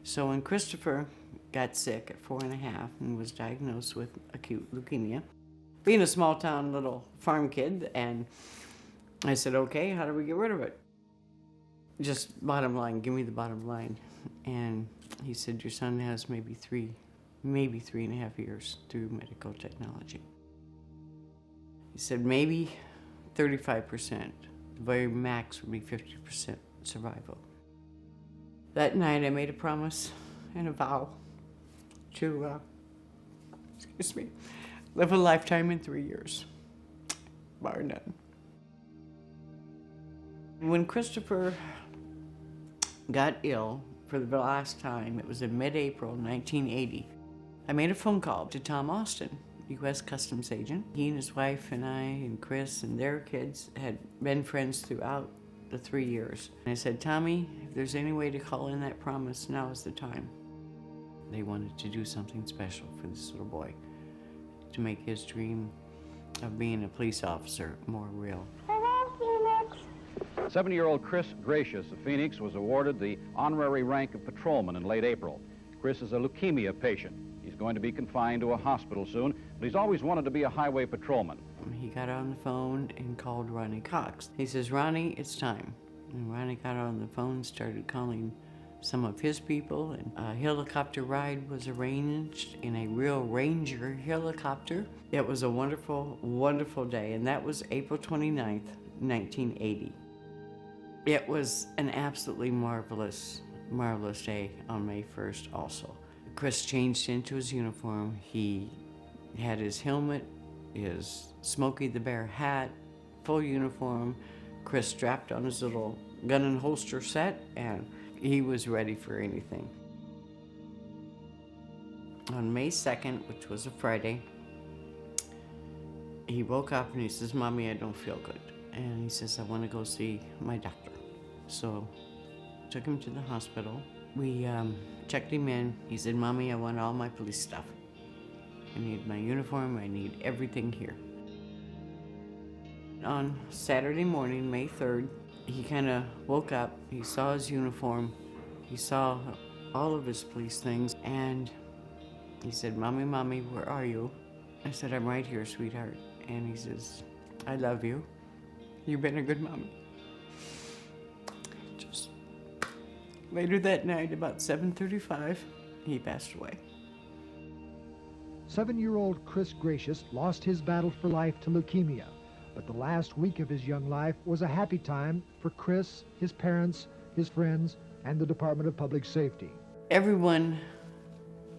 So when Christopher got sick at 4.5 and was diagnosed with acute leukemia, being a small town little farm kid, and I said, okay, how do we get rid of it? Just bottom line, give me the bottom line. And he said, your son has maybe 3.5 years through medical technology. He said, maybe 35%, the very max would be 50% survival. That night I made a promise and a vow to, live a lifetime in 3 years, bar none. When Christopher got ill for the last time, it was in mid-April 1980, I made a phone call to Tom Austin, U.S. Customs agent. He and his wife and I and Chris and their kids had been friends throughout the 3 years. And I said, Tommy, if there's any way to call in that promise, now is the time. They wanted to do something special for this little boy, to make his dream of being a police officer more real. Hello, Phoenix. 7-year-old Chris Gracious of Phoenix was awarded the honorary rank of patrolman in late April. Chris is a leukemia patient. He's going to be confined to a hospital soon, but he's always wanted to be a highway patrolman. He got on the phone and called Ronnie Cox. He says, Ronnie, it's time. And Ronnie got on the phone, started calling some of his people, and a helicopter ride was arranged in a real Ranger helicopter. It was a wonderful, wonderful day, and that was April 29th, 1980. It was an absolutely marvelous, marvelous day on May 1st also. Chris changed into his uniform. He had his helmet, his Smokey the Bear hat, full uniform. Chris strapped on his little gun and holster set, and he was ready for anything. On May 2nd, which was a Friday, he woke up and he says, Mommy, I don't feel good. And he says, I want to go see my doctor. So took him to the hospital. We checked him in. He said, Mommy, I want all my police stuff. I need my uniform, I need everything here. On Saturday morning, May 3rd, he kind of woke up, he saw his uniform, he saw all of his police things, and he said, Mommy, Mommy, where are you? I said, I'm right here, sweetheart. And he says, I love you. You've been a good mommy. Just later that night, about 7:35, he passed away. 7-year-old Chris Gracious lost his battle for life to leukemia, but the last week of his young life was a happy time for Chris, his parents, his friends, and the Department of Public Safety. Everyone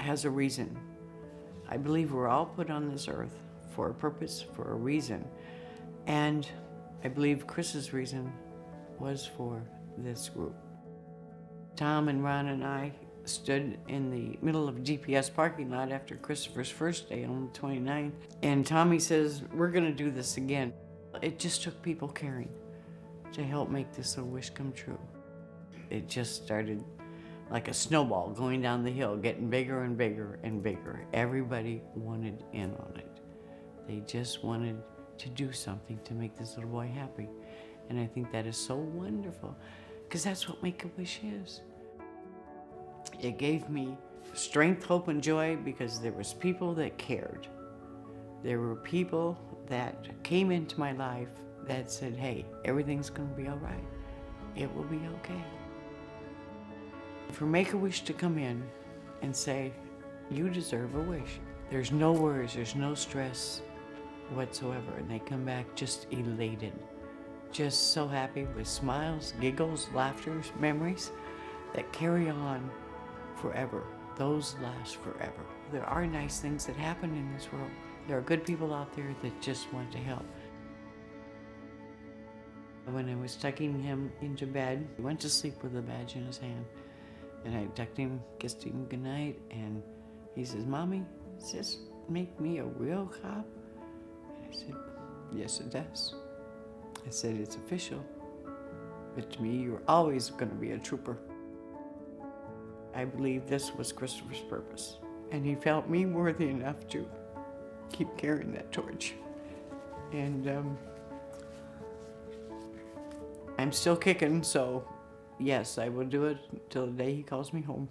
has a reason. I believe we're all put on this earth for a purpose, for a reason. And I believe Chris's reason was for this group. Tom and Ron and I stood in the middle of a GPS parking lot after Christopher's first day on the 29th. And Tommy says, we're gonna do this again. It just took people caring to help make this little wish come true. It just started like a snowball going down the hill, getting bigger and bigger and bigger. Everybody wanted in on it. They just wanted to do something to make this little boy happy. And I think that is so wonderful, because that's what Make-A-Wish is. It gave me strength, hope, and joy because there was people that cared. There were people that came into my life that said, hey, everything's gonna be all right. It will be okay. For Make-A-Wish to come in and say, you deserve a wish. There's no worries, there's no stress whatsoever. And they come back just elated, just so happy with smiles, giggles, laughter, memories that carry on forever. Those last forever. There are nice things that happen in this world. There are good people out there that just want to help. When I was tucking him into bed, he went to sleep with a badge in his hand. And I tucked him, kissed him goodnight, and he says, Mommy, does this make me a real cop? And I said, yes, it does. I said, it's official. But to me, you're always going to be a trooper. I believe this was Christopher's purpose. And he felt me worthy enough to keep carrying that torch. And I'm still kicking, so yes, I will do it until the day he calls me home.